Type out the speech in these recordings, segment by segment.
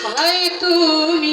হায় তুমি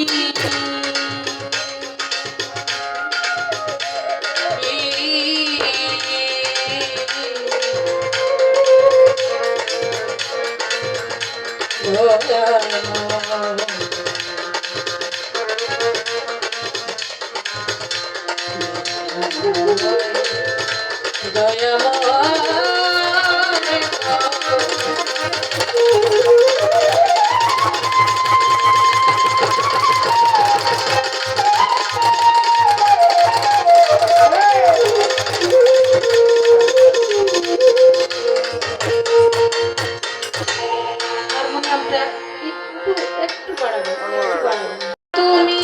একটু বাড়াবো তুমি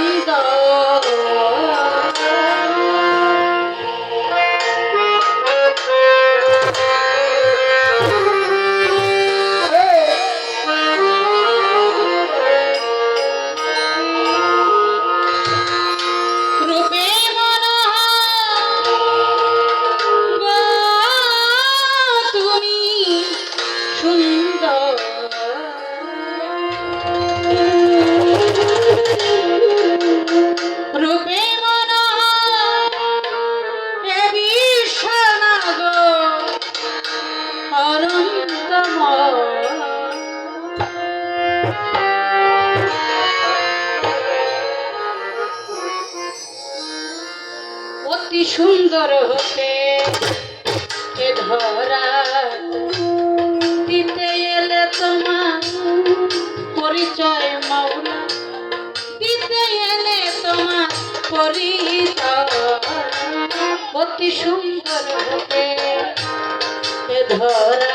সুন্দর অতি সুন্দর হতে এ ধরা দিতে এলে তোমার পরিচয় মাওলা দিতে এলে তোমার পরিচয় অতি সুন্দর হতে এ ধরা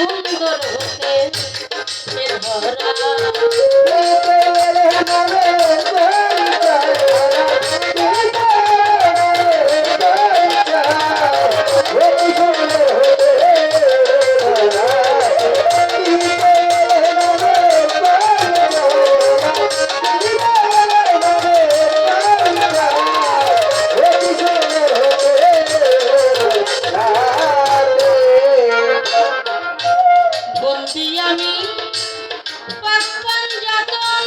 সুন্দর হতে এ ধরা বন্দি আমি পাক পাঞ্জাতন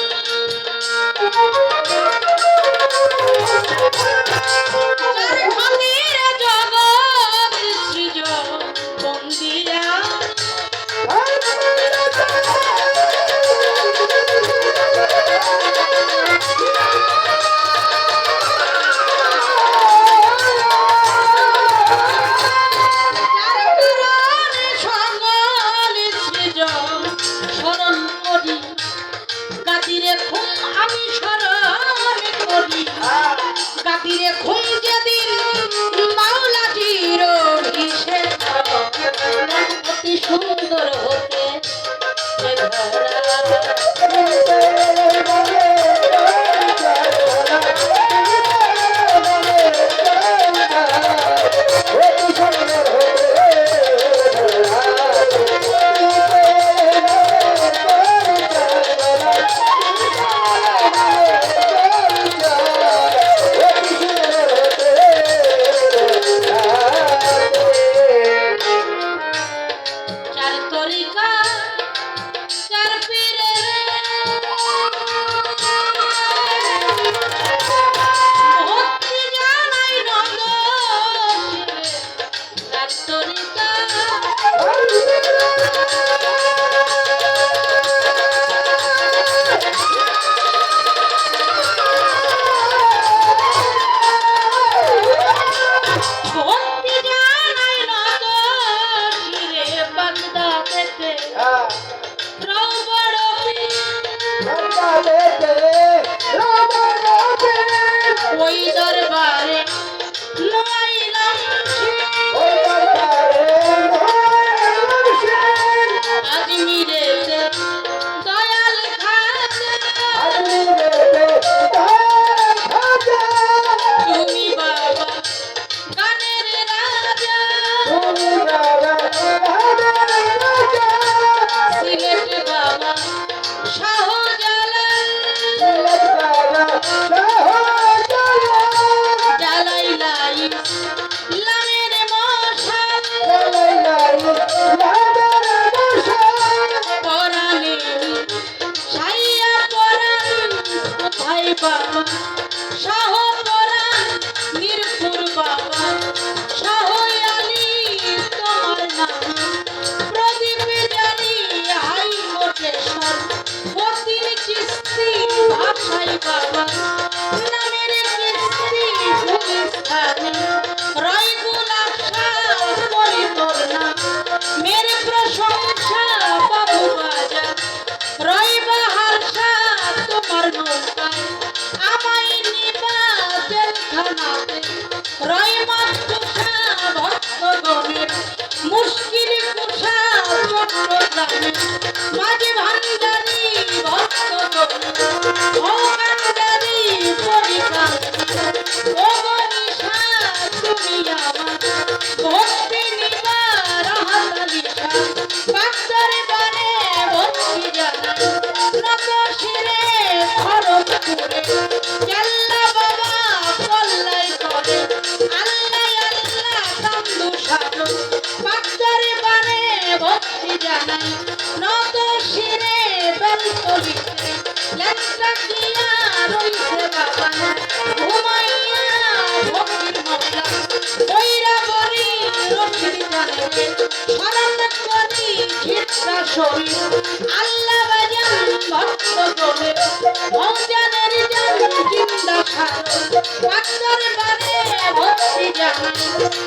যার খাতিরে জগৎ সৃজন বন্দিয়া স্মরণ করি গাদিরে ঘুম আমি স্মরণ করি গাদিরে ঘুম যেদিন মাওলাজির অভিষেক অতি সুন্দর হতে এ চার তরিকা চার পীরের ভক্তি জানাই নন্দ চার তরিকা ভক্তি জানাই নন্দ শিরে বাগদাদেতে রাও বড় ওই দরবারে নাইলাম আজমিরেতে দয়াল খাজা তুমি বাবা গানের রাজা সিলেট বাবা শাহজালাল জ্বালাইলাই লামের মশাল পরাণে ছাইয়া পরাণ কোথায় বাবা শাহ পরাণ মিরপুর বাবা শাহ আলী তোমার নাম প্রদীপে জানি হাই কোটেশ্বর ফকির চিস্তি ভাষাই বাবা নামের কিস্তি ভূমিস্থানে রয়গুল আশা পরিপূর্ণা মেরে প্রশংসা বাবু বাজা রয় বাহারসা তোমার নৌকায় আমায় নিবা জেলখানাতে রয় মাতুষা ভক্তগণের মুশকিল কুষা চট্টগ্রামে মাঝে ভান্ডারি ভক্তগণ ভোগান্ডারি পরিকাল ও গণিষা তুমি আমার ভক্তি নিবা রাহাতালিশা পাকদরে বারে ভক্তি জানা নত শিরে খড়গপুরে কেল্লা বাবা পল্লাই করে আল্লাহ আল্লাহ তান্দু সাধু পাকদরে বারে ভক্তি জানাই নত শিরে বেলতলিতে লেন্টা গিয়া রইছে বাবা ঘুমাইয়া ভক্তির মশলা বৈরা বরি রশিদ জানবে স্মরণ করি ঝিটকা শরীর আল্লাহ বাজান ভক্ত গলে ভৌজানের জান জিন্দা সাধু পাকদরে বারে ভক্তি জানাই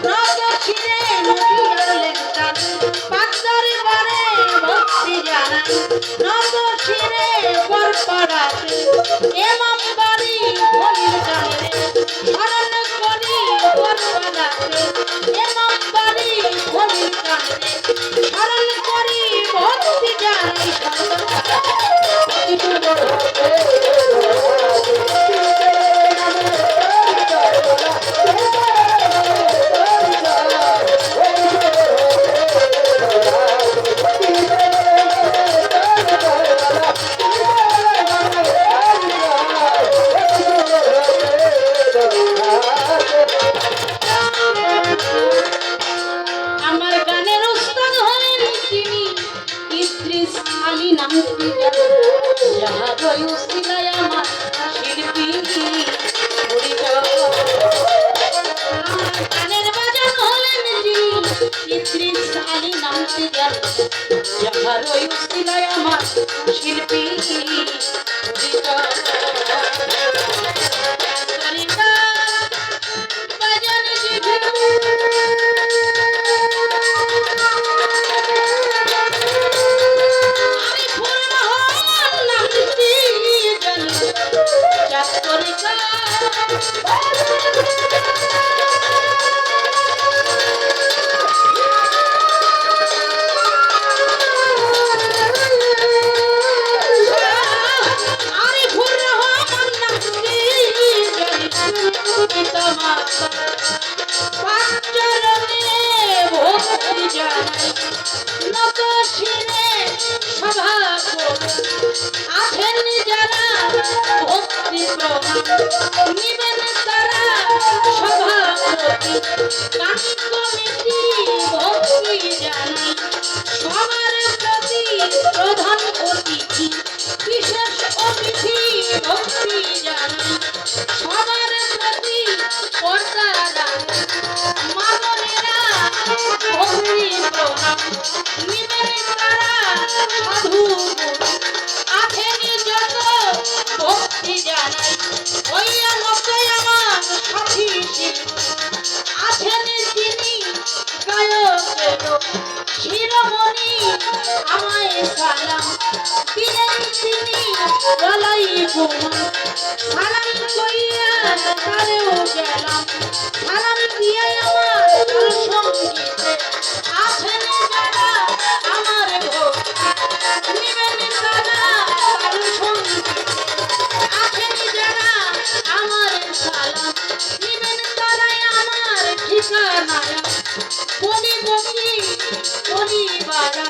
রত শিরে নদিয়ার লেন্টা পাকদরে বারে ভক্তি জানাই নত শিরে পরপরাতে এমাম বাড়ি ভলির গানে স্মরণ করি পরপরাতে এমাম বাড়ি ভলির গানে স্মরণ করি ওই উসিলায় আমার শিল্পী পরিচয়। আমার গানের বাজান হলেন যিনি ইদ্রিস আলী নামটি জানি, যাহার ওই উসিলায় আমার শিল্পী পরিচয়। সরিতা বাজান জিভে আমি ফুল রহমান নামটি জানি, চাকরিকা নিবেন তারা সভাপতি গান কমিটি ভক্তি জানাই সবার প্রতি প্রধান অতিথি বিশেষ অতিথি ভক্তি জানাই সবার প্রতি পর্দারা মাননীরা ভক্তি প্রণাম নিবেন তারা সাধু আছেনি যত ভক্তি জানাই হইয়া লোকে আমার সাথী আছেন তিনি গায়কের শিরোমণি আমায় সালাম দিলেন তিনি গলাই বোমা সালাম কইয়া তারেও গেলাম সালাম দিয়ে আমার সঙ্গীতে আছেন যারা আমার ভক্তি নিবেন তারা সঙ্গীতে আছেন যারা আমার সালাম নিবেন তারাই আমার ঠিকানায় বলি পরিবারা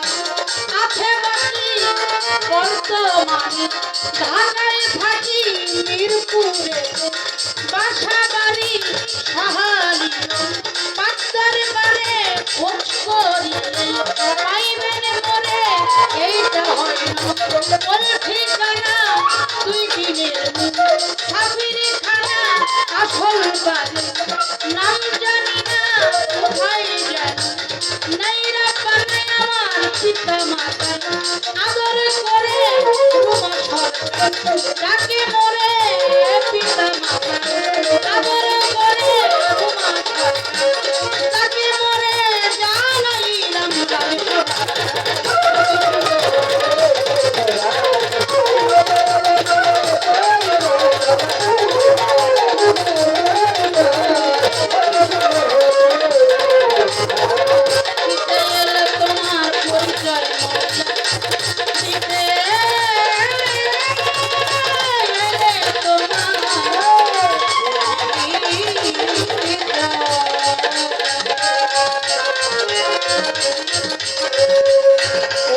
আছে বাকি বর্তমানে ঢাকায় থাকি মিরপুরে বাসা বাড়ি সাহালি পাঁচটার বারে খোঁজ করিলে পাইবেন মোরে এইটা হয় না ওর ঠিকানা 2 দিনের সাফিরি খানা আসল বাড়ি নাম জানি না কোথায় জানি নাইরা পানে আমার পিতা মাতা আদর করে রুমা সরকার ডাকে মোরে পিতা মাতা আদর করে রুমা সরকার ডাকে মোরে জানাইলাম তোমার পরিচয়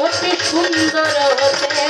অতি সুন্দর হতে